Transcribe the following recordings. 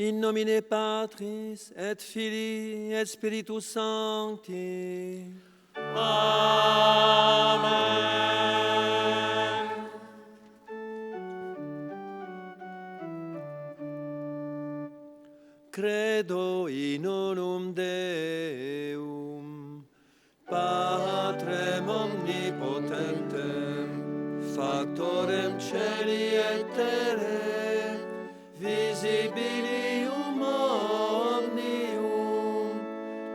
in nomine Patris et Filii et Spiritus Sancti. Amen. Credo in unum Deum, Patrem omnipotentem, factorem celi et terrae, visibilium omnium,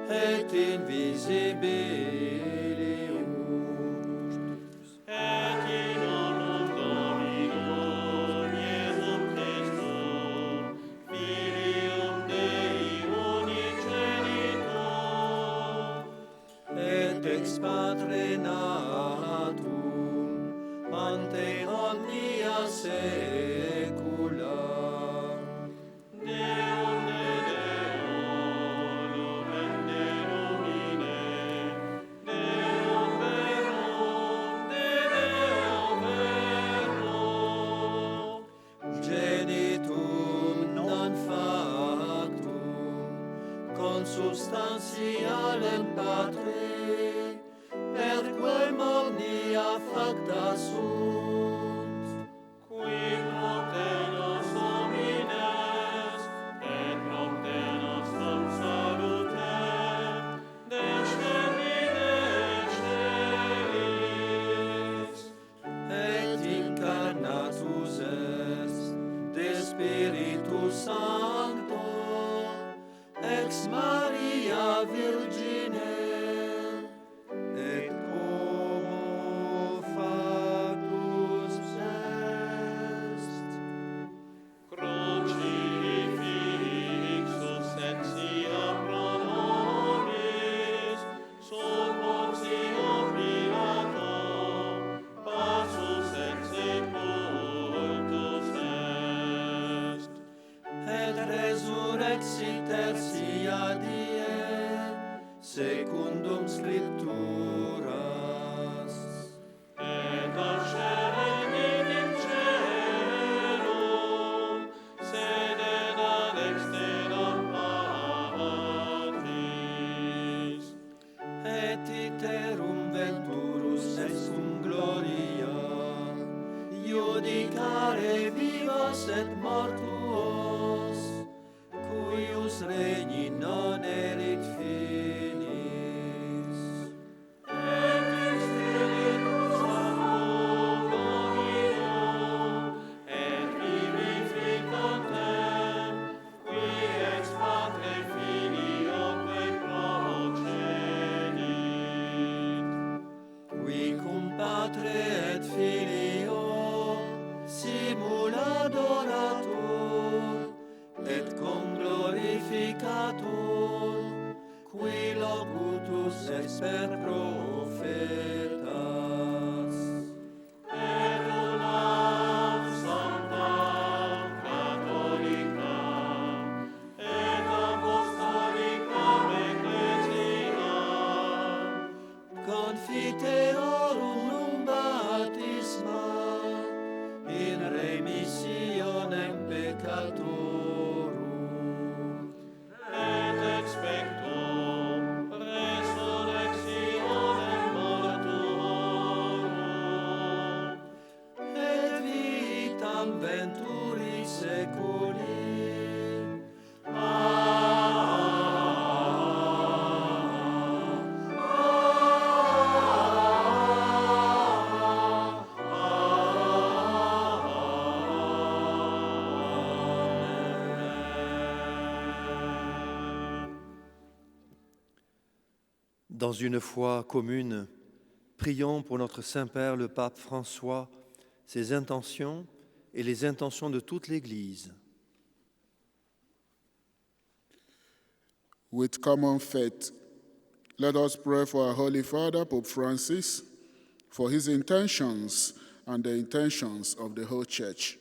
et invisibilium. Et in nomine Domini Iesum Christum, Filium Dei unigenitum, Et ex Patre natum, ante omnia saecula. Deum de Deo, lumen de lumine, Deum verum de Deo verum, Genitum non factum, consubstantialem Patre, per quem omnia facta sunt. qui propter nos homines, et propter nostrum salutem, descendide excellis. Et incarnatus est de Spiritus Sancto, ex Maria Virgine, et homo factus est. Crucifixus et sia pro nobis, sub Pontio Pilato, passus et sepultus est. Et resurrexit tertia die, secundum Scripturas. Et ascendit in caelum, sedet ad extera Patris. Et iterum venturus est cum gloria, judicare vivos et mortuos, cuius regni non erit finis. Et in Spiritus Sanctum Dominum, et vivificantem, qui ex Patre Filioque procedit. Qui cum Patre et Filio simul adoratur, et cum glorificatur, qui locutus est per profetas. Et unam sanctam catholicam, et apostolicam ecclesiam, Confiteorum baptisma in remissionem peccatorum, et expectum resurrectionem mortuorum, et vitam venturi seculi. Dans une foi commune, prions pour notre Saint-Père le Pape François, ses intentions et les intentions de toute l'Église. With common faith, let us pray for our Holy Father, Pope Francis, for his intentions and the intentions of the whole Church.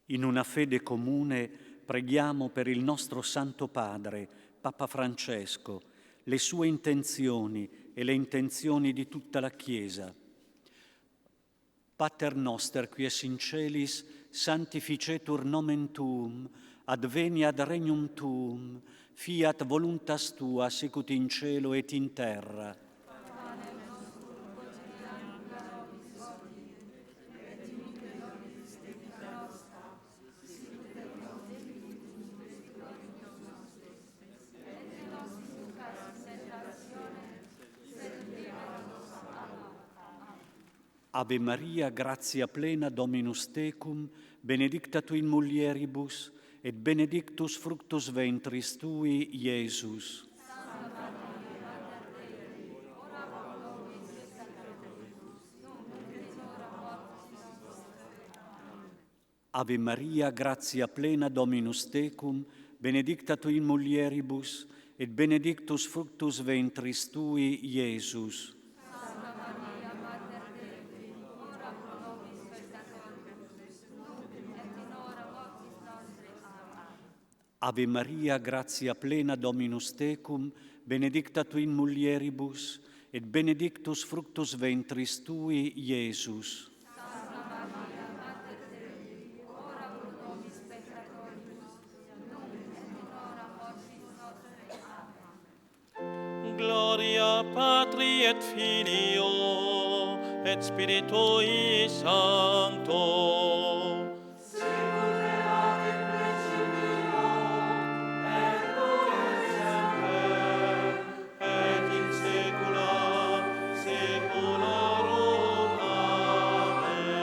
In una fede comune preghiamo per il nostro Santo Padre, Papa Francesco, le sue intenzioni e le intenzioni di tutta la Chiesa. Pater noster, qui es in celis, sanctificetur nomen tuum, adveniat regnum tuum, fiat voluntas tua sicut in cielo et in terra. Ave Maria, gratia plena, Dominus tecum, benedicta tu in mulieribus, et benedictus fructus ventris tui, Iesus. Ave Maria, gratia plena, Dominus tecum, benedicta tu in mulieribus, et benedictus fructus ventris tui, Iesus. Ave Maria, gratia plena, Dominus tecum, benedicta tu in mulieribus, et benedictus fructus ventris tui, Iesus. Gloria Patri et Filio et Spiritui Sancto. Et in saecula saeculorum. Amen.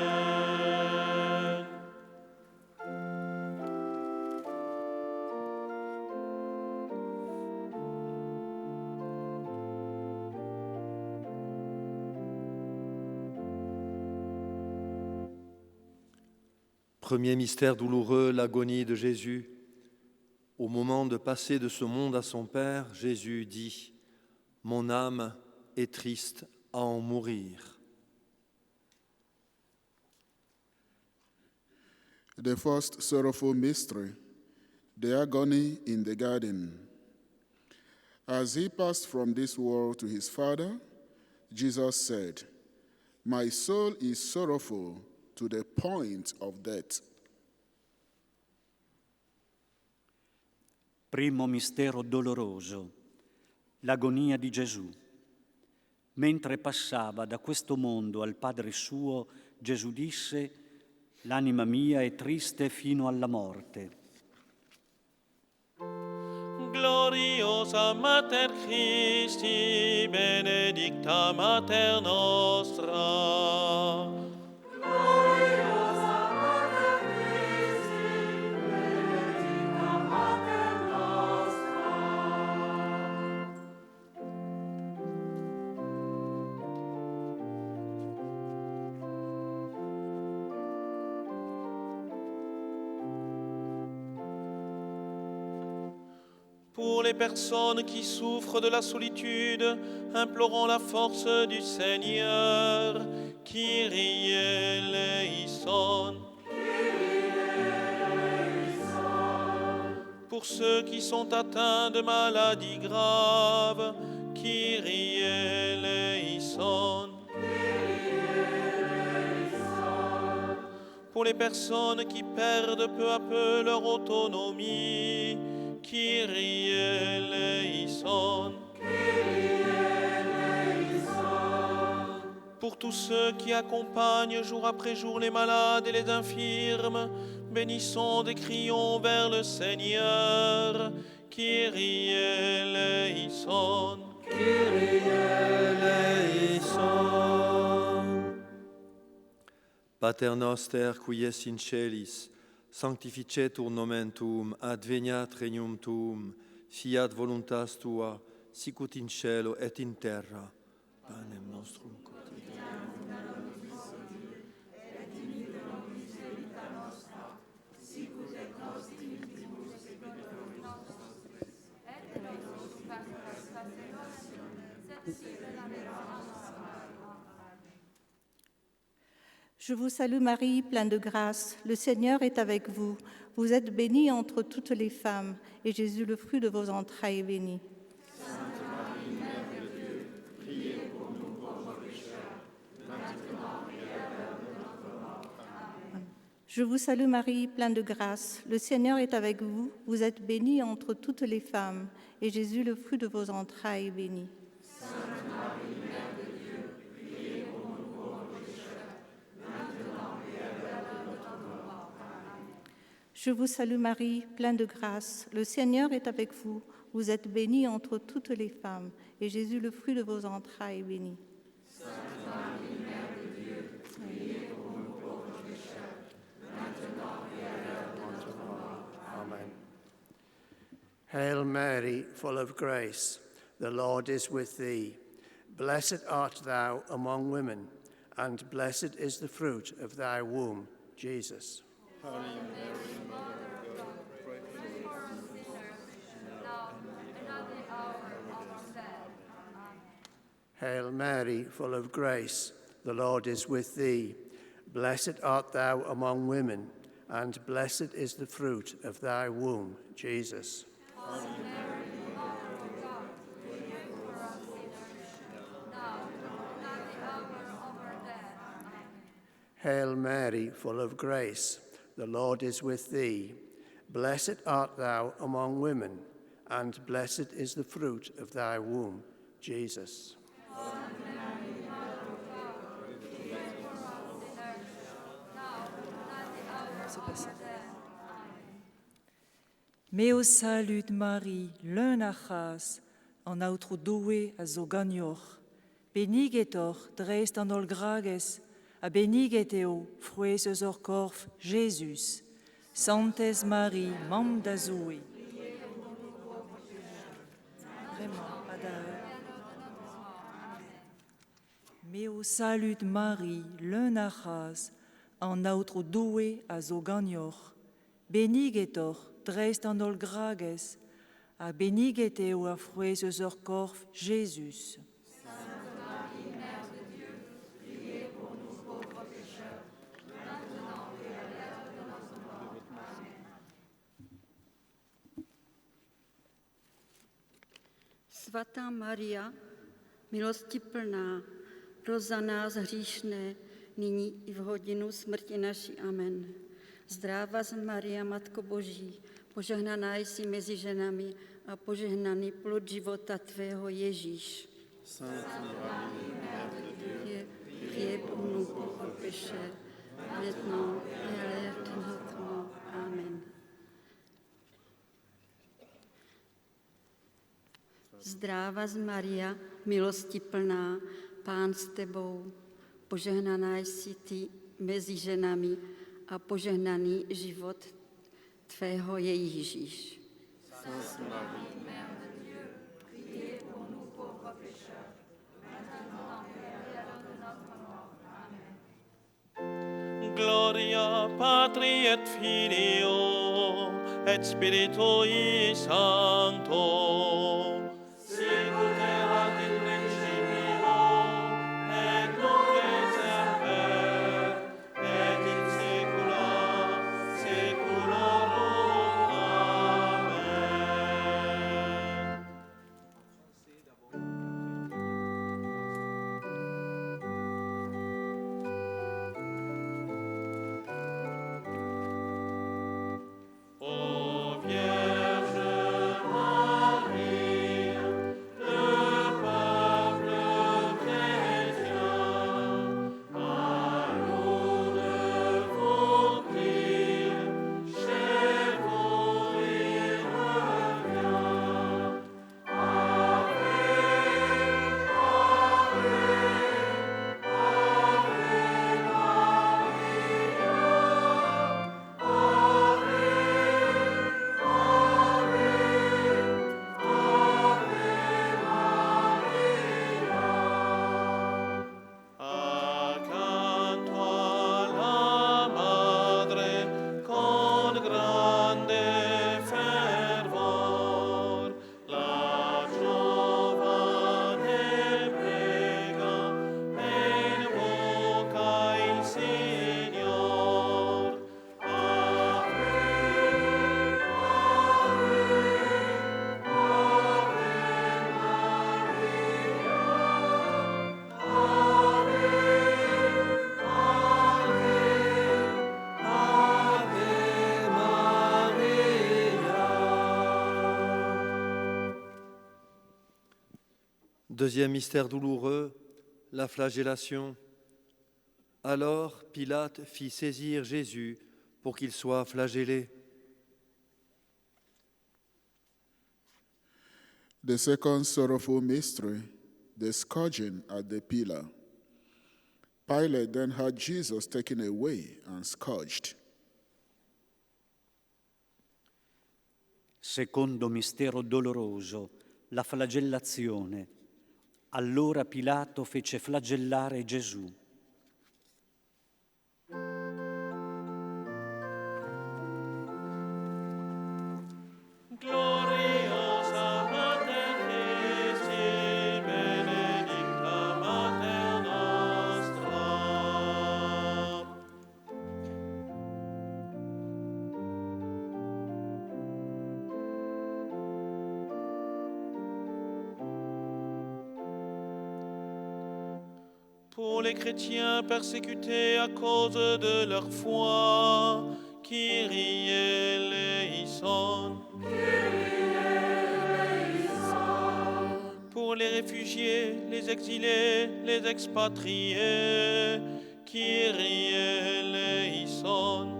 Premier mystère douloureux, l'agonie de Jésus. Au moment de passer de ce monde à son Père, Jésus dit « Mon âme est triste à en mourir ». The first sorrowful mystery, the agony in the garden. As he passed from this world to his Father, Jesus said, "My soul is sorrowful to the point of death." Primo mistero doloroso, l'agonia di Gesù. Mentre passava da questo mondo al Padre suo, Gesù disse: «L'anima mia è triste fino alla morte». Gloriosa Mater Christi, benedicta Mater nostra. Pour les personnes qui souffrent de la solitude, implorons la force du Seigneur. Kyrie eleison. Pour ceux qui sont atteints de maladies graves, Kyrie eleison. Pour les personnes qui perdent peu à peu leur autonomie, Kyrie eleison. Pour tous ceux qui accompagnent jour après jour les malades et les infirmes, bénissons et crions vers le Seigneur. Kyrie eleison. Pater noster, qui es in celis, sanctificetur nomen tuum, adveniat regnum tuum, fiat voluntas tua, sicut in cielo et in terra. Panem nostrum quotidianum da nobis hodie, et dimitte nobis debita nostra, sicut et nos dimittimus debitoribus nostris, et ne nos inducas in tentationem, sed libera nos a malo. Je vous salue Marie, pleine de grâce, le Seigneur est avec vous. Vous êtes bénie entre toutes les femmes, et Jésus, le fruit de vos entrailles, est béni. Sainte Marie, Mère de Dieu, priez pour nous pauvres pécheurs, maintenant et à l'heure de notre mort. Amen. Je vous salue Marie, pleine de grâce. Le Seigneur est avec vous. Vous êtes bénie entre toutes les femmes, et Jésus, le fruit de vos entrailles, est béni. Je vous salue Marie, pleine de grâce. Le Seigneur est avec vous. Vous êtes bénie entre toutes les femmes, et Jésus, le fruit de vos entrailles, est béni. Amen. Hail Mary, full of grace, the Lord is with thee. Blessed art thou among women, and blessed is the fruit of thy womb, Jesus. Hail Mary, full of grace, the Lord is with thee. Blessed art thou among women, and blessed is the fruit of thy womb, Jesus. Hail Mary, full of grace, the Lord is with thee. Blessed art thou among women, and blessed is the fruit of thy womb, Jesus. Meo salut Marie, leunachas, an autro doe a zo gagnor. Benigetor dreist an ol grages, a beniget eo frues eus ur korf, Jesus. Santes Marie, mam da zoe. Vraiment, pas Meo salut Marie, leunachas, an autro doe a zo gagnor. Benigetor dreist an ol grages, a beniget eo a frues eus ur korf, Jesus. Svatá Maria, milostiplná, pro za nás hříšné, nyní i v hodinu smrti naší. Amen. Zdráva z Maria, Matko Boží, požehnaná jsi mezi ženami a požehnaný plod života tvého Ježíš. Priez pour nous pauvres pécheurs, maintenant et à l'heure de notre mort. Amen. Zdráva z Maria, milosti plná, Pán s tebou, požehnaná jsi ty mezi ženami a požehnaný život tvého je Ježíš. Gloria Patri et Filio et Spiritui Sancto. Sicut erat in principio, et nunc et semper, et in saecula saeculorum. Amen. Ô Vierge Marie, Deuxième mystère douloureux, la flagellation. Alors Pilate fit saisir Jésus pour qu'il soit flagellé. The second sorrowful mystery, the scourging at the pillar. Pilate then had Jesus taken away and scourged. Secondo mistero doloroso, la flagellazione. Allora Pilato fece flagellare Gesù. Gloriosa Mater Christi, benedicta Mater nostra. Pour les chrétiens persécutés à cause de leur foi, Kyrie eleison. Pour les réfugiés, les exilés, les expatriés, Kyrie eleison.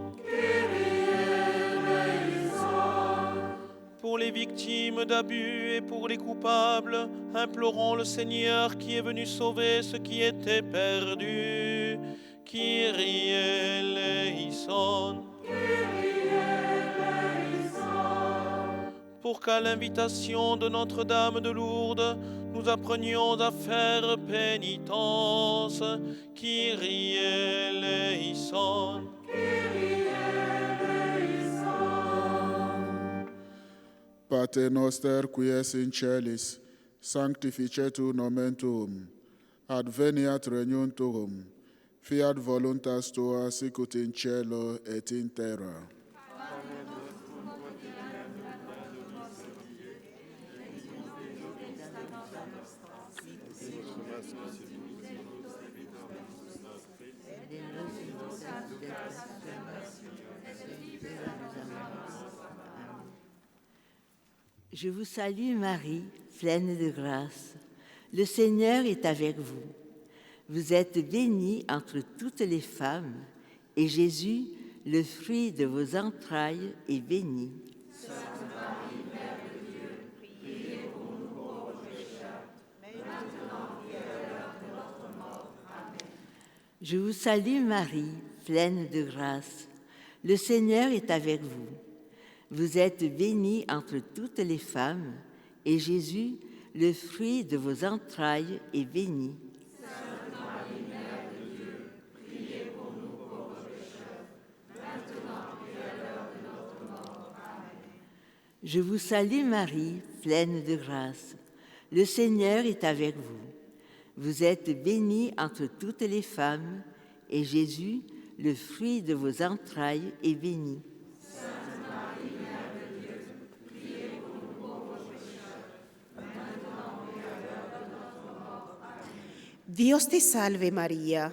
Pour les victimes d'abus et pour les coupables, implorons le Seigneur qui est venu sauver ceux qui étaient perdus. Kyrie eleison. Pour qu'à l'invitation de Notre-Dame de Lourdes, nous apprenions à faire pénitence. Kyrie eleison. Pater noster qui es in celis, sanctificetur nomen tuum, adveniat regnum tuum, fiat voluntas tua sicut in cielo et in terra. Je vous salue Marie, pleine de grâce. Le Seigneur est avec vous. Vous êtes bénie entre toutes les femmes, et Jésus, le fruit de vos entrailles, est béni. Sainte Marie, Mère de Dieu, priez pour nous pauvres pécheurs, maintenant et à l'heure de notre mort. Amen. Je vous salue Marie, pleine de grâce. Le Seigneur est avec vous. Vous êtes bénie entre toutes les femmes, et Jésus, le fruit de vos entrailles, est béni. Sainte Marie, Mère de Dieu, priez pour nous pauvres pécheurs, maintenant et à l'heure de notre mort. Amen. Je vous salue Marie, pleine de grâce. Le Seigneur est avec vous. Vous êtes bénie entre toutes les femmes, et Jésus, le fruit de vos entrailles, est béni. Dios te salve María,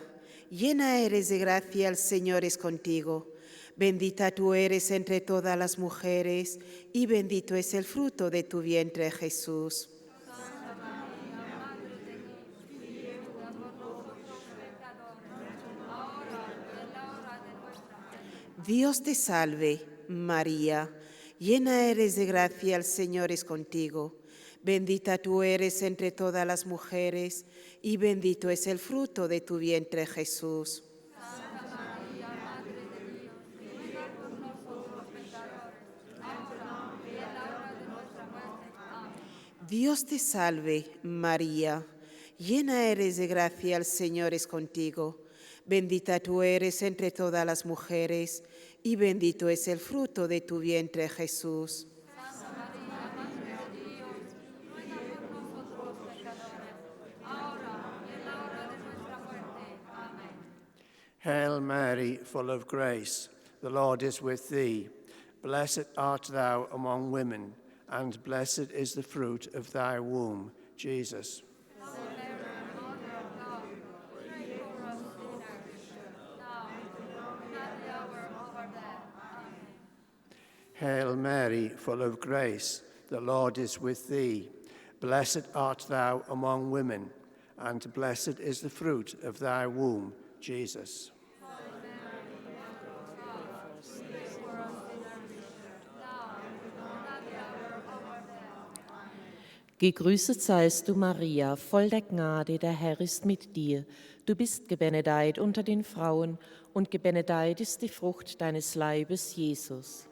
llena eres de gracia, el Señor es contigo. Bendita tú eres entre todas las mujeres, y bendito es el fruto de tu vientre, Jesús. Santa María, Madre de Dios, priez pour nous pauvres pécheurs, maintenant ahora y en la hora de nuestra muerte. Dios te salve María, llena eres de gracia, el Señor es contigo. Bendita tú eres entre todas las mujeres, y bendito es el fruto de tu vientre, Jesús. Santa María, Madre de Dios, ruega por nosotros pecadores, ahora y en la hora de nuestra muerte. Amén. Dios te salve, María, llena eres de gracia, el Señor es contigo. Bendita tú eres entre todas las mujeres, y bendito es el fruto de tu vientre, Jesús. Santa María, Madre de Dios, ruega por nosotros pecadores, ahora y en la hora de nuestra muerte. Amén. Hail Mary, full of grace, the Lord is with thee. Blessed art thou among women, and blessed is the fruit of thy womb, Jesus. Hail Mary, full of grace, the Lord is with thee. Blessed art thou among women, and blessed is the fruit of thy womb, Jesus. Gegrüßet seist du, Maria, voll der Gnade, der Herr ist mit dir. Du bist gebenedeit unter den Frauen, und gebenedeit ist die Frucht deines Leibes, Jesus.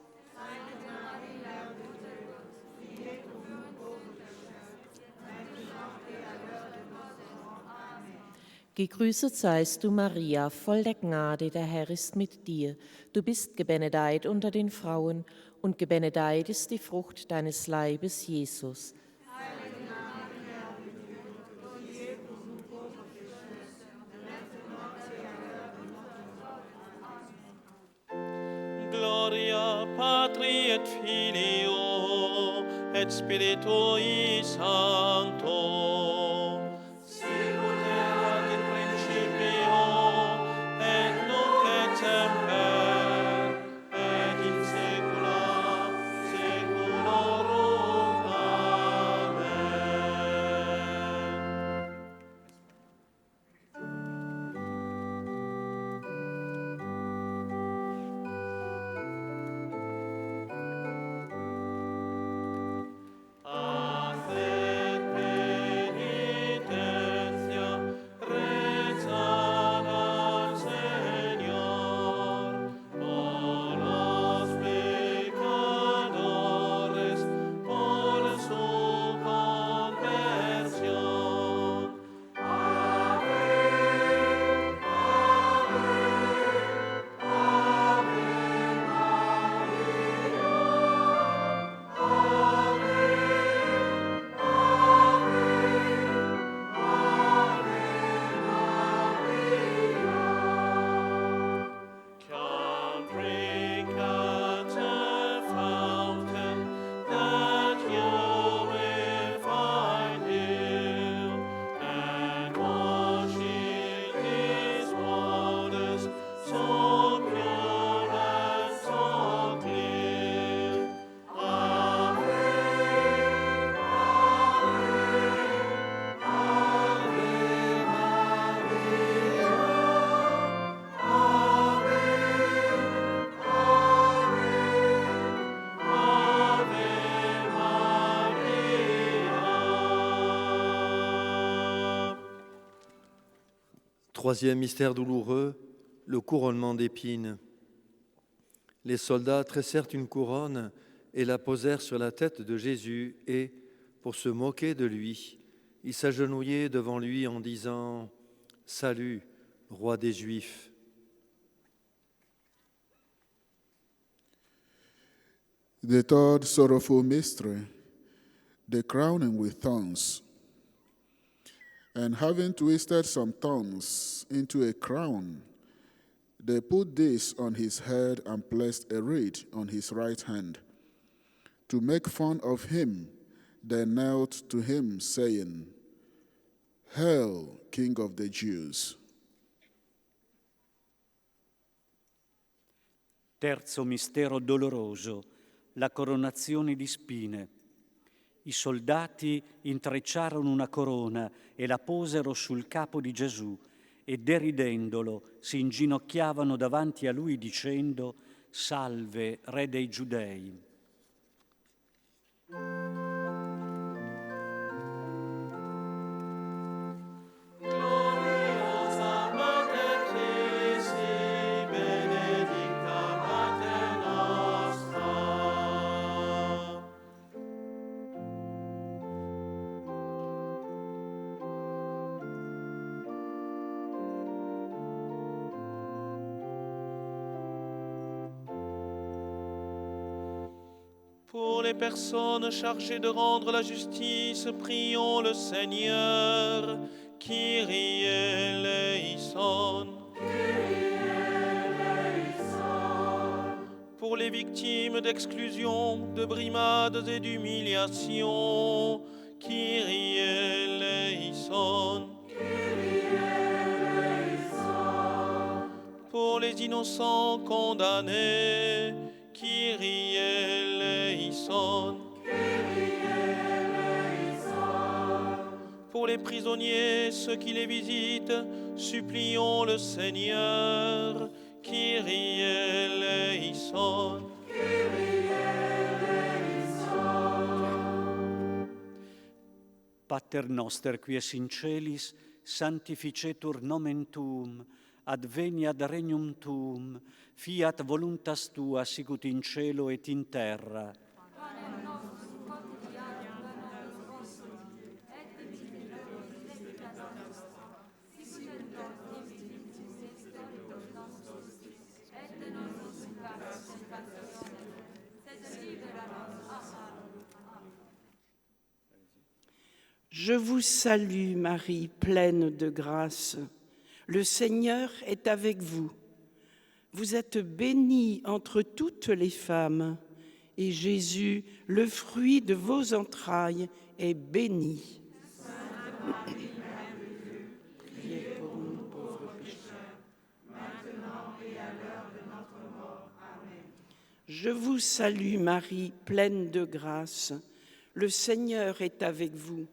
Gegrüßet seist du, Maria, voll der Gnade, der Herr ist mit dir. Du bist gebenedeit unter den Frauen, und gebenedeit ist die Frucht deines Leibes, Jesus. Gloria Patri et Filio et Spiritui Sancto. Sicut erat in principio et nunc et semper et in saecula saeculorum. Amen. Haced penitencia, rezad al Señor, por los pecadores, por su conversión. Can drink at the fountain that you will find here, and wash in these waters so pure and so clear. Troisième mystère douloureux, le couronnement d'épines. Les soldats tressèrent une couronne et la posèrent sur la tête de Jésus et, pour se moquer de lui, ils s'agenouillaient devant lui en disant « Salut, roi des Juifs ». The third sorrowful mystery, the crowning with thorns. And having twisted some thorns into a crown, they put this on his head and placed a reed on his right hand. To make fun of him, they knelt to him, saying, Hail, King of the Jews! Terzo mistero doloroso, la coronazione di spine. I soldati intrecciarono una corona e la posero sul capo di Gesù e deridendolo si inginocchiavano davanti a lui dicendo «Salve, Re dei Giudei». Gloriosa Mater Christi, benedicta Mater nostra. Pour les personnes chargées de rendre la justice, prions le Seigneur. Kyrie eleison. Pour les victimes d'exclusion, de brimades et d'humiliation, Kyrie eleison. Pour les innocents condamnés, Kyrie eleison. pour les prisonniers, ceux qui les visitent, supplions le Seigneur. Kyrie eleison. Pater noster, qui es in celis, sanctificetur nomen tuum, adveniat regnum tuum, fiat voluntas tua sicut in cielo et in terra. Je vous salue, Marie, pleine de grâce. Le Seigneur est avec vous. Vous êtes bénie entre toutes les femmes, et Jésus, le fruit de vos entrailles, est béni. Priez pour nous, pauvres pécheurs, maintenant et à l'heure de notre mort. Amen. Je vous salue, Marie, pleine de grâce. Le Seigneur est avec vous.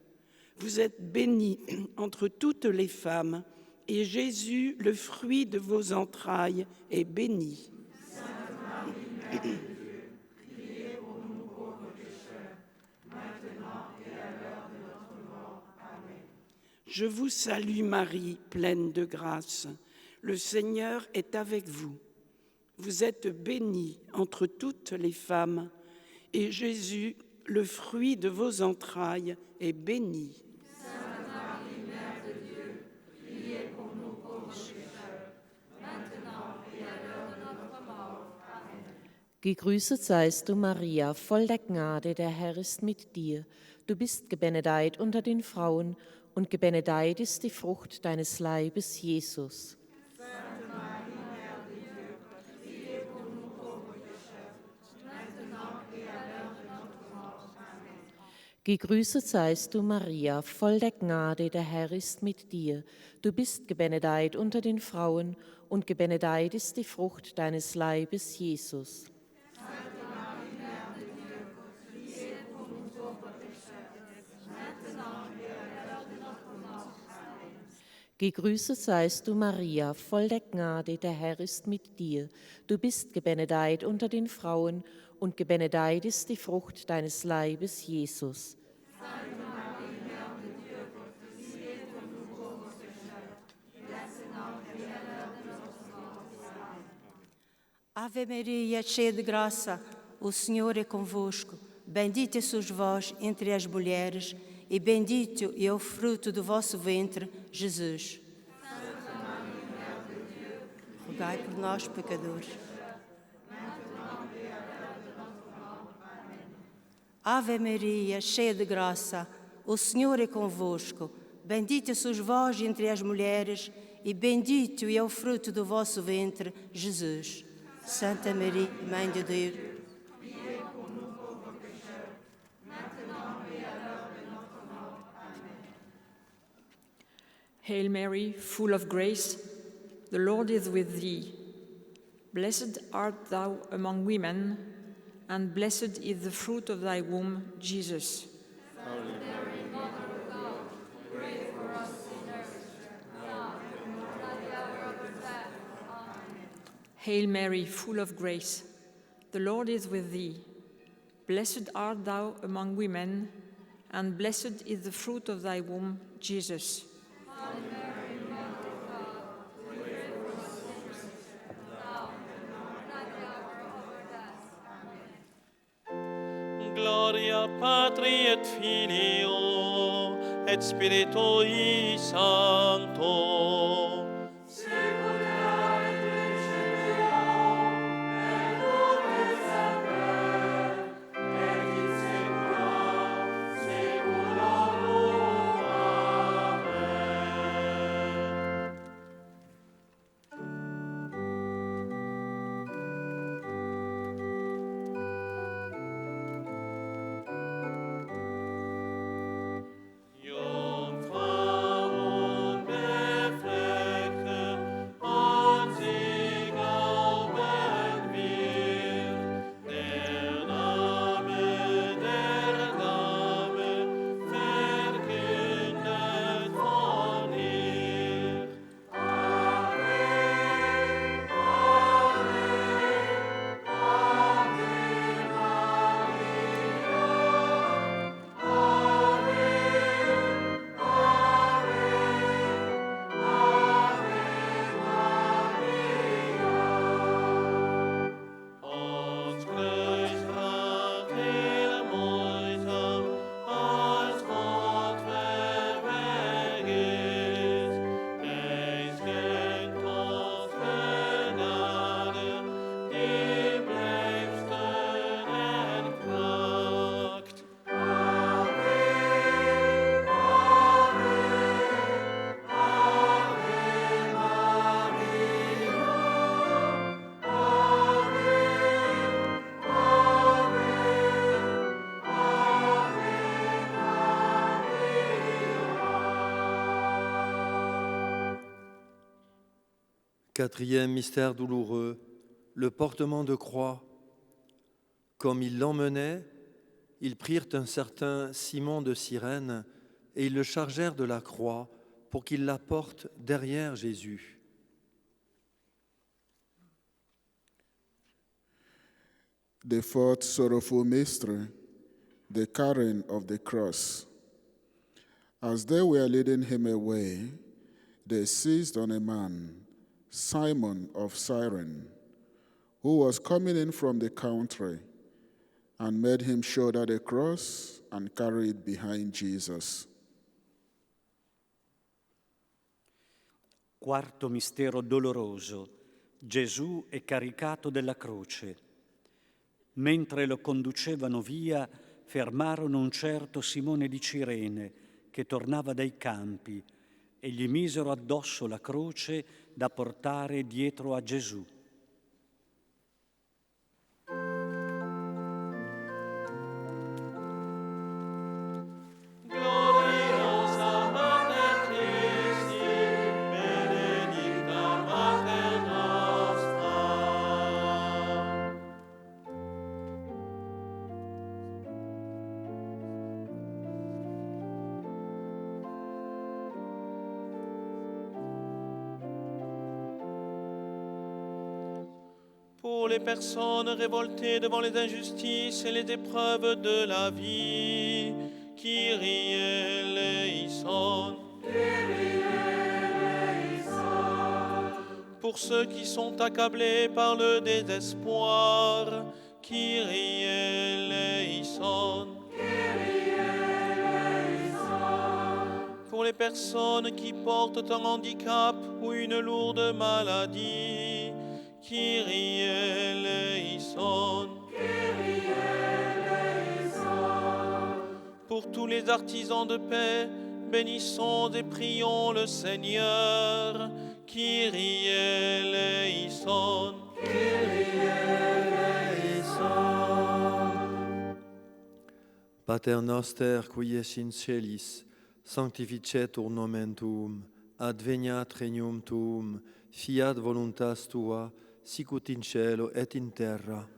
Vous êtes bénie entre toutes les femmes, et Jésus, le fruit de vos entrailles, est béni. Sainte Marie, Mère de Dieu, priez pour nous pauvres pécheurs, maintenant et à l'heure de notre mort. Amen. Je vous salue, Marie, pleine de grâce. Le Seigneur est avec vous. Vous êtes bénie entre toutes les femmes, et Jésus, le fruit de vos entrailles, est béni. Gegrüßet seist du, Maria, voll der Gnade, der Herr ist mit dir. Du bist gebenedeit unter den Frauen, und gebenedeit ist die Frucht deines Leibes, Jesus. Sainte Marie, Mère de Dieu, priez pour nous pauvres pécheurs, maintenant et à l'heure de notre mort. Amen. Gegrüßet seist du, Maria, voll der Gnade, der Herr ist mit dir. Du bist gebenedeit unter den Frauen, und gebenedeit ist die Frucht deines Leibes, Jesus. Gegrüßet seist du, Maria, voll der Gnade, der Herr ist mit dir. Du bist gebenedeit unter den Frauen, und gebenedeit ist die Frucht deines Leibes, Jesus. Sainte Marie, Mère de Dieu, priez pour nous pauvres pécheurs, maintenant et à l'heure de notre mort. Amen. Ave Maria, cheia de graça, o Senhor é convosco. Bendita sois vós entre as mulheres, e bendito é o fruto do vosso ventre, Jesus. Santa Maria, Mère de Dieu, rogai por nós, pecadores. maintenant et à l'heure de notre mort. Amen. Ave Maria, cheia de graça, o Senhor é convosco. Bendita sois vós entre as mulheres, e bendito é o fruto do vosso ventre, Jesus. Santa Maria, Mãe de Deus, Priez pour nous pauvres pécheurs, maintenant et à l'heure de notre mort. Amen. Hail Mary, full of grace, the Lord is with thee. Blessed art thou among women, and blessed is the fruit of thy womb, Jesus. Holy Mary, Mother of God, pray for us sinners, now and at the hour of our death. Amen. Hail Mary, full of grace, the Lord is with thee. Blessed art thou among women, and blessed is the fruit of thy womb, Jesus. Holy Mary, Mother of God, pray for us sinners, now and at the hour of our death. Amen. Gloria Patri et Filio et Spiritui Sancto. Ium quam Bethlehem Quatrième mystère douloureux, le portement de croix. Comme ils l'emmenaient, ils prirent un certain Simon de Cyrène et ils le chargèrent de la croix pour qu'il la porte derrière Jésus. The fourth sorrowful mystery, the carrying of the cross. As they were leading him away, they seized on a man, Simon of Cyrene, who was coming in from the country, and made him shoulder the cross and carry it behind Jesus. Quarto mistero doloroso. Gesù è caricato della croce. Mentre lo conducevano via, fermarono un certo Simone di Cirene, che tornava dai campi, e gli misero addosso la croce da portare dietro a Gesù. Gloriosa Mater Christi, benedicta Mater nostra. Pour les personnes révoltées devant les injustices et les épreuves de la vie, Kyrie eleison. Pour ceux qui sont accablés par le désespoir, Kyrie eleison. Pour les personnes qui portent un handicap ou une lourde maladie, Kyrie eleison. Pour tous les artisans de paix, bénissons et prions le Seigneur. Kyrie eleison. Pater noster, qui es in celis, sanctificetur nomen tuum, adveniat regnum tuum, fiat voluntas tua, sicut in cielo et in terra.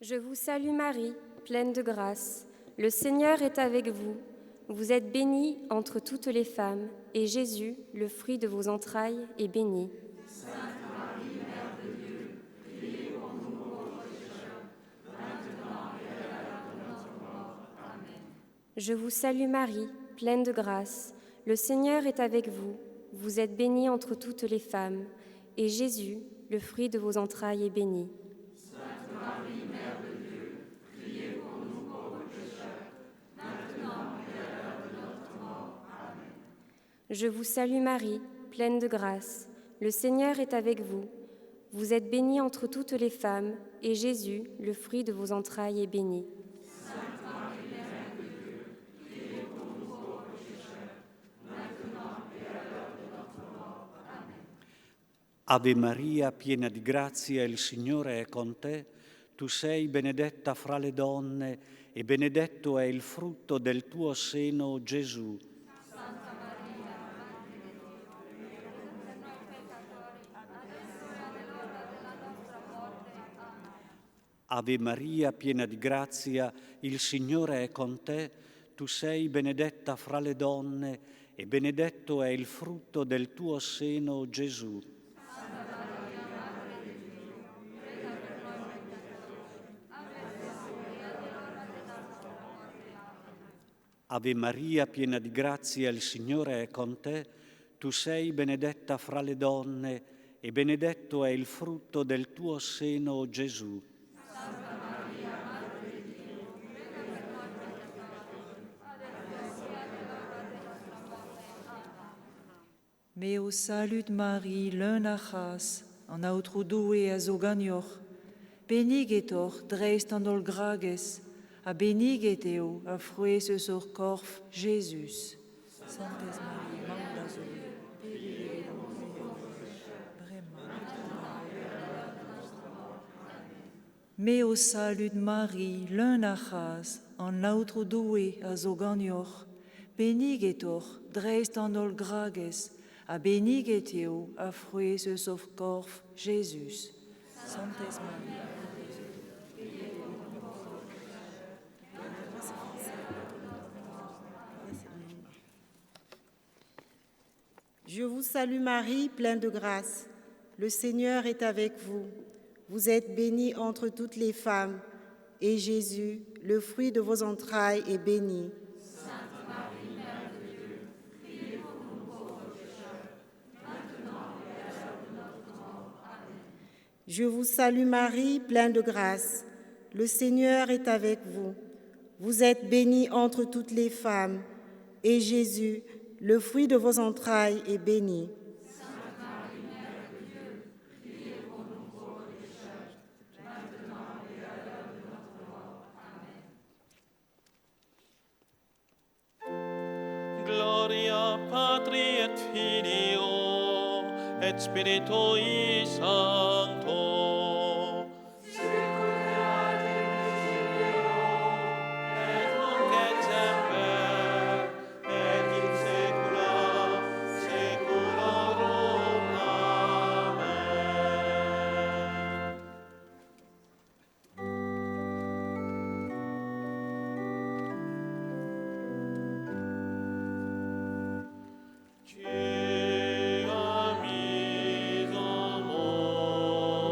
Je vous salue Marie, pleine de grâce. Le Seigneur est avec vous. Vous êtes bénie entre toutes les femmes, et Jésus, le fruit de vos entrailles, est béni. Sainte Marie, Mère de Dieu, priez pour nous pauvres pécheurs, maintenant et à l'heure de notre mort. Amen. Je vous salue Marie, pleine de grâce. Le Seigneur est avec vous. Vous êtes bénie entre toutes les femmes, et Jésus, le fruit de vos entrailles, est béni. Sainte Marie, Mère de Dieu, priez pour nous pauvres pécheurs, maintenant et à l'heure de notre mort. Amen. Je vous salue Marie, pleine de grâce. Le Seigneur est avec vous. Vous êtes bénie entre toutes les femmes, et Jésus, le fruit de vos entrailles, est béni. Sainte Marie, Mère de Dieu, priez pour nous pauvres pécheurs, maintenant et à l'heure de notre mort. Amen. Ave Maria, piena di grazia, il Signore è con te. Tu sei benedetta fra le donne, e benedetto è il frutto del tuo seno, Gesù. Santa Maria, Madre di Dio, prega per noi peccatori, adesso e all'ora della nostra morte. Amen. Ave Maria, piena di grazia, il Signore è con te. Tu sei benedetta fra le donne, e benedetto è il frutto del tuo seno, Gesù. Santa Maria, Madre di Dio, prega per noi peccatori, adesso e all'ora della nostra morte. Amen. Ave Maria, piena di grazia, il Signore è con te. Tu sei benedetta fra le donne, e benedetto è il frutto del tuo seno, Gesù. Santa Maria, Madre di Dio, prega per noi peccatori, adesso e all'ora della nostra morte. Amen. Meo salut Marie, leunachas, an autro doe a zo gagnor. Benigetor dreist an ol grages, a beniget eo a fruesus ur corf Jesus. Sanctes Maria, Magda Zoe, Mais au salut de Marie, l'un achas, en l'autre doué a zoganior, benigetor, dreist en ol grages, a benigeteo, a fruesus of corf, Jésus. Sanctes Maria. Je vous salue Marie, pleine de grâce. Le Seigneur est avec vous. Vous êtes bénie entre toutes les femmes, et Jésus, le fruit de vos entrailles, est béni. Sainte Marie, Mère de Dieu, priez pour nous pauvres pécheurs, maintenant et à l'heure de notre mort. Amen. Je vous salue Marie, pleine de grâce. Le Seigneur est avec vous. Vous êtes bénie entre toutes les femmes, et Jésus, le fruit de vos entrailles, est béni. Sainte Marie, Mère de Dieu, priez pour nous pauvres pécheurs, maintenant et à l'heure de notre mort. Amen. Gloria Patri et Filio et Spiritui Sancto. Tu as mis en moi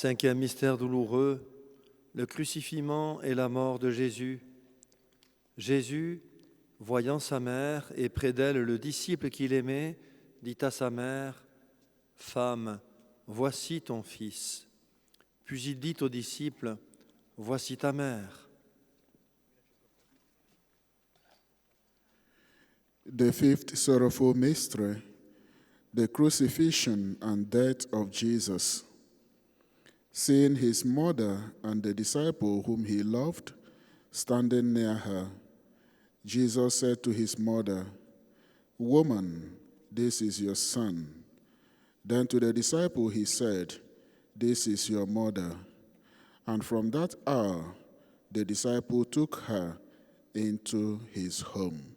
Cinquième mystère douloureux, le crucifixion et la mort de Jésus. Jésus, voyant sa mère et près d'elle le disciple qu'il aimait, dit à sa mère, « Femme, voici ton fils. » Puis il dit aux disciples, « Voici ta mère. » The fifth sorrowful mystery, the crucifixion and death of Jesus. Seeing his mother and the disciple whom he loved standing near her, Jesus said to his mother, "Woman, this is your son." Then to the disciple he said, "This is your mother." And from that hour, the disciple took her into his home.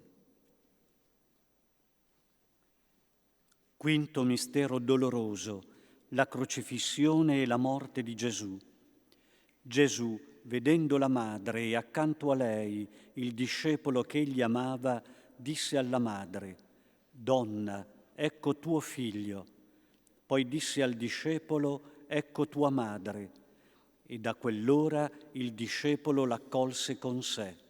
Quinto mistero doloroso, la crocifissione e la morte di Gesù. Gesù, vedendo la madre e accanto a lei il discepolo che egli amava, disse alla madre, «Donna, ecco tuo figlio». Poi disse al discepolo, «Ecco tua madre». E da quell'ora il discepolo l'accolse con sé.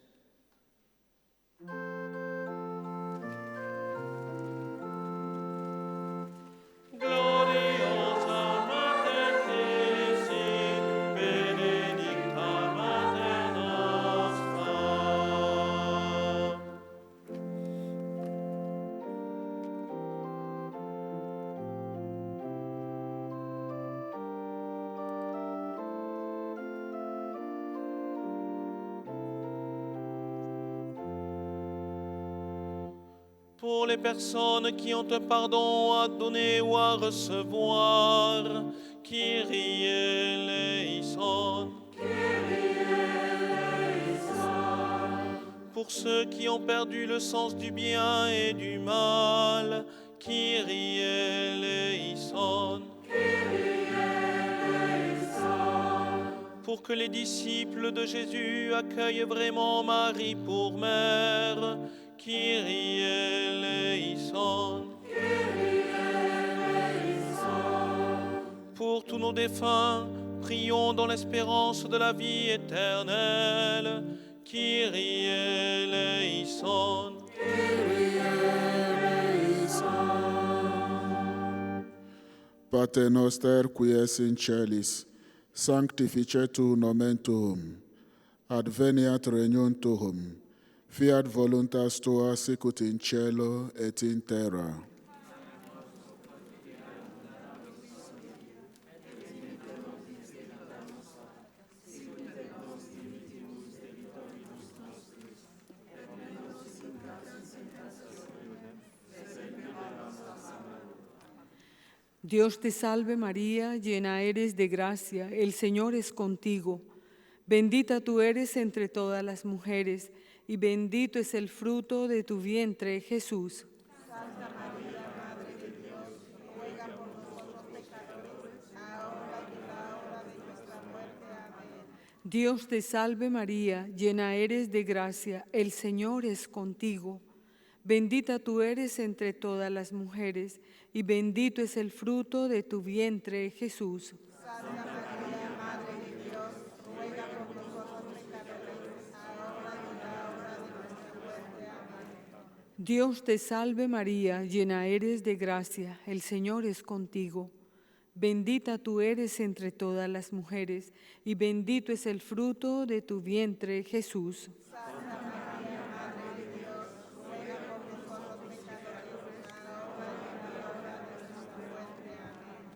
Pour les personnes qui ont un pardon à donner ou à recevoir, Kyrie eleison. Pour ceux qui ont perdu le sens du bien et du mal, Kyrie eleison. Pour que les disciples de Jésus accueillent vraiment Marie pour mère, Kyrie eleison. Pour tous nos défunts, prions dans l'espérance de la vie éternelle, Kyrie eleison. Pater noster qui es in celis, sanctificetur nomen tuum, adveniat regnum tuum, fiat voluntas tua sicut in cielo et in terra. Dios te salve María, llena eres de gracia, el Señor es contigo. Bendita tú eres entre todas las mujeres, y bendito es el fruto de tu vientre, Jesús. Santa María, Madre de Dios, ruega por nosotros pecadores, ahora y en la hora de nuestra muerte. Amén. Dios te salve María, llena eres de gracia, el Señor es contigo. Bendita tú eres entre todas las mujeres, y bendito es el fruto de tu vientre, Jesús. Santa María, Madre de Dios, ruega por nosotros pecadores, ahora y en la hora de nuestra muerte. Amén. Dios te salve María, llena eres de gracia, el Señor es contigo. Bendita tú eres entre todas las mujeres, y bendito es el fruto de tu vientre, Jesús. Santa María, Madre de Dios, ruega por nosotros pecadores, ahora y en la hora de nuestra muerte. Amén.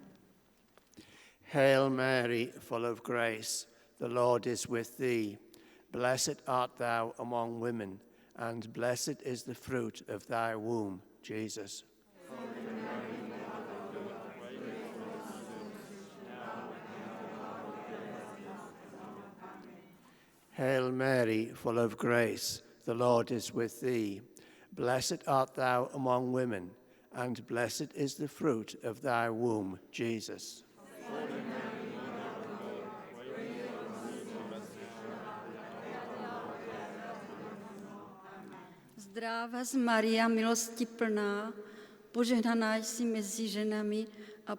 Hail Mary, full of grace, the Lord is with thee. Blessed art thou among women, and blessed is the fruit of thy womb, Jesus. Hail Mary, full of grace, the Lord is with thee. Blessed art thou among women, and blessed is the fruit of thy womb, Jesus. Zdráva z Maria, milosti plná, požehnaná jsi mezi ženami a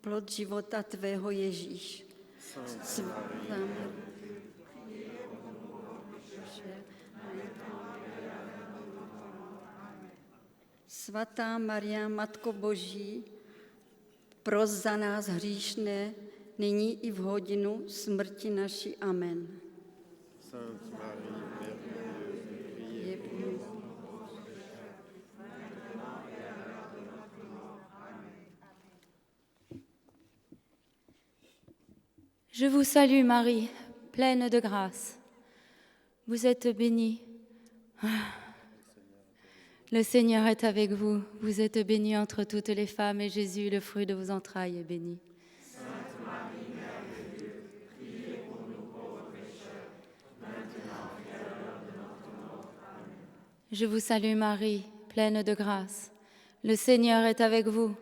plod života tvého Ježíš. Svatá Svatá Maria, Matko Boží, pros za nás hříšné, nyní i v hodinu smrti naší. Amen. Sainte Marie, Mère de Dieu, priez pour nous. Je vous salue Marie, pleine de grâce. Vous êtes bénie. Le Seigneur est avec vous. Vous êtes bénie entre toutes les femmes et Jésus, le fruit de vos entrailles, est béni. Sainte Marie, Mère de Dieu, priez pour nous pauvres pécheurs, maintenant et à l'heure de notre mort. Amen. Je vous salue Marie, pleine de grâce. Le Seigneur est avec vous.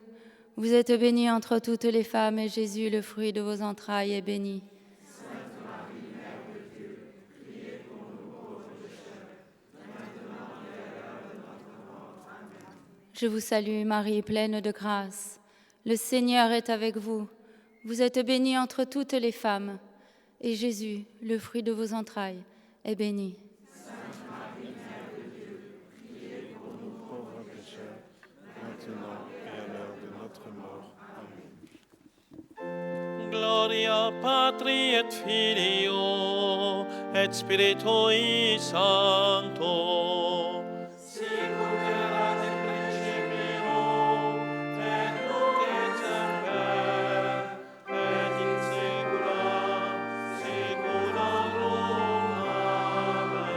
Vous êtes bénie entre toutes les femmes et Jésus, le fruit de vos entrailles, est béni. Sainte Marie, Mère de Dieu, priez pour nous pauvres pécheurs, maintenant et à l'heure de notre mort. Amen. Je vous salue Marie, pleine de grâce. Le Seigneur est avec vous. Vous êtes bénie entre toutes les femmes et Jésus, le fruit de vos entrailles, est béni. Sainte Marie, Mère de Dieu, priez pour nous pauvres pécheurs, maintenant et à l'heure de notre mort. Amen. Gloria Patri et Filio et Spiritui Sancto. Sicut erat in principio, et nunc et semper, et in saecula saeculorum. Amen.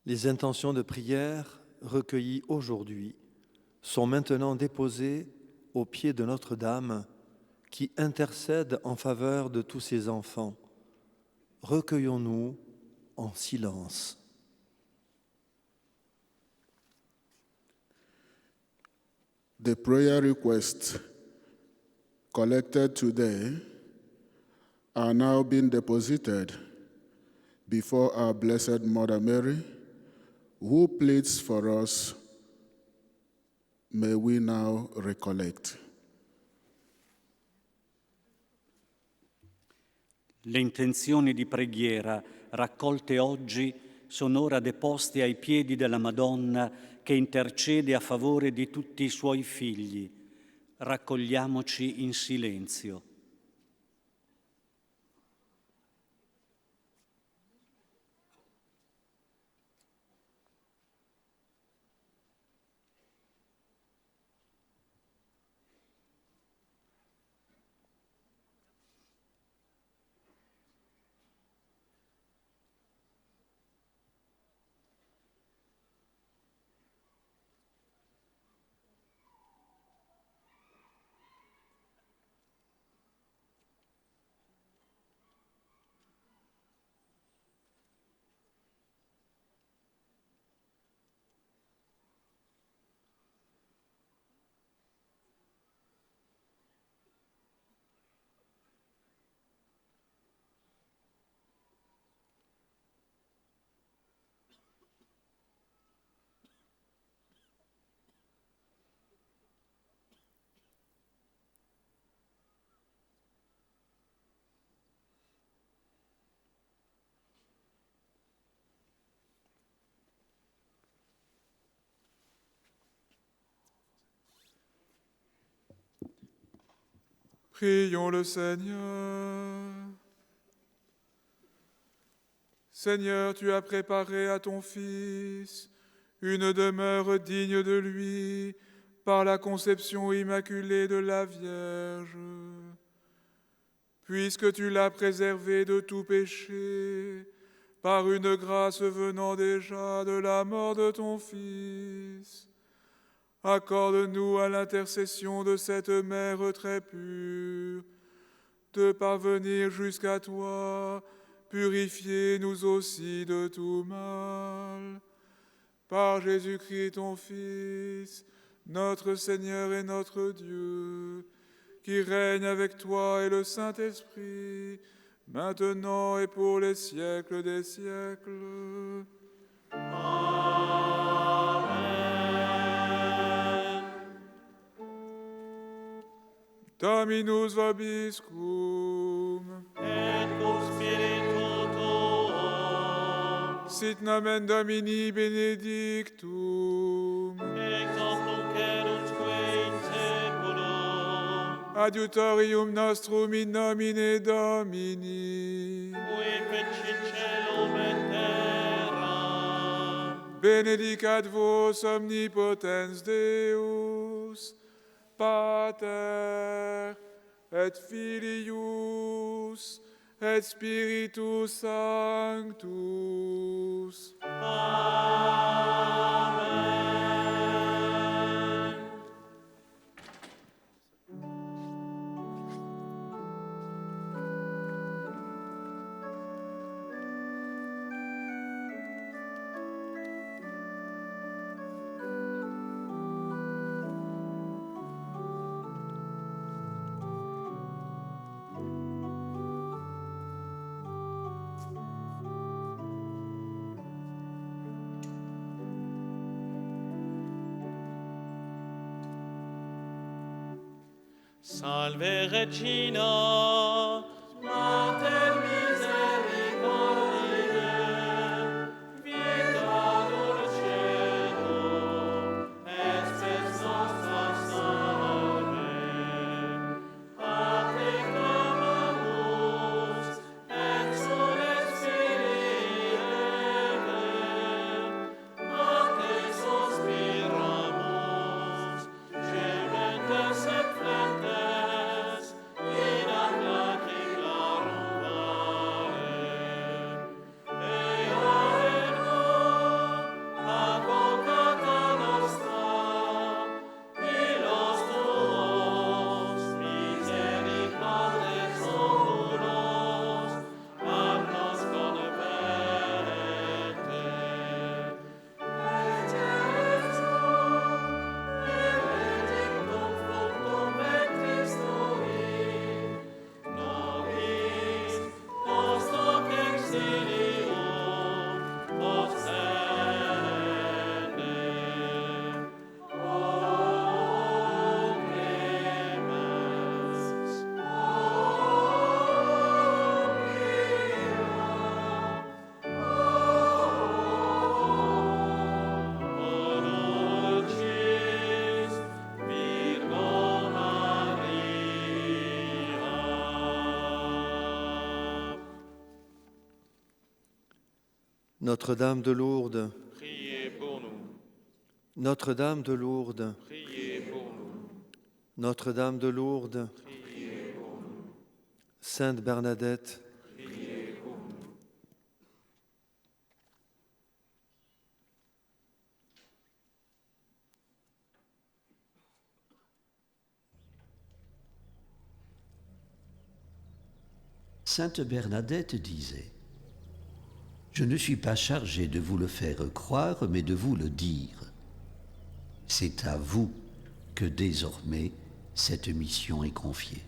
Les intentions de prière recueillies aujourd'hui sont maintenant déposées aux pieds de Notre-Dame qui intercède en faveur de tous ses enfants. Recueillons-nous en silence. The prayer requests collected today are now being deposited before our Blessed Mother Mary, who pleads for us. May we now recollect. Le intenzioni di preghiera raccolte oggi sono ora deposte ai piedi della Madonna che intercede a favore di tutti i suoi figli. Raccogliamoci in silenzio. Prions le Seigneur. Seigneur, tu as préparé à ton Fils une demeure digne de lui par la conception immaculée de la Vierge. Puisque tu l'as préservé de tout péché, par une grâce venant déjà de la mort de ton Fils, accorde-nous à l'intercession de cette Mère très pure de parvenir jusqu'à toi, purifiez nous aussi de tout mal. Par Jésus-Christ, ton Fils, notre Seigneur et notre Dieu, qui règne avec toi et le Saint-Esprit, maintenant et pour les siècles des siècles. Amen. Dominus vobiscum. Et cum spiritu tuo. Sit nomen Domini benedictum. Ex hoc nunc erusque in seculum. Adiutorium nostrum in nomine Domini. Qui fecit celum et terra. Benedicat vos omnipotens Deus, Pater, et Filius, et Spiritus Sanctus. Amen. Salve Regina, Mater misericordiae, vita dulcedo, et spes nostra salve. A te clamamus, exules Filii Eve, a te suspiramus, gementes et flentes, in ac lacrimarum vale. Ea advocata nostra, illos tuos, misericordes oculos, ad nos converte. Et Jesu, benedictum fructum ventris tui, nobis post hoc exilium ostende. O clemens, o dulcis Virgo Maria. Notre-Dame de Lourdes, Priez pour nous, Notre-Dame de Lourdes, priez pour nous, Notre-Dame de Lourdes, priez pour nous, Sainte Bernadette, priez pour nous. Sainte Bernadette disait : « Je ne suis pas chargée de vous le faire croire, mais de vous le dire. C'est à vous que désormais cette mission est confiée. »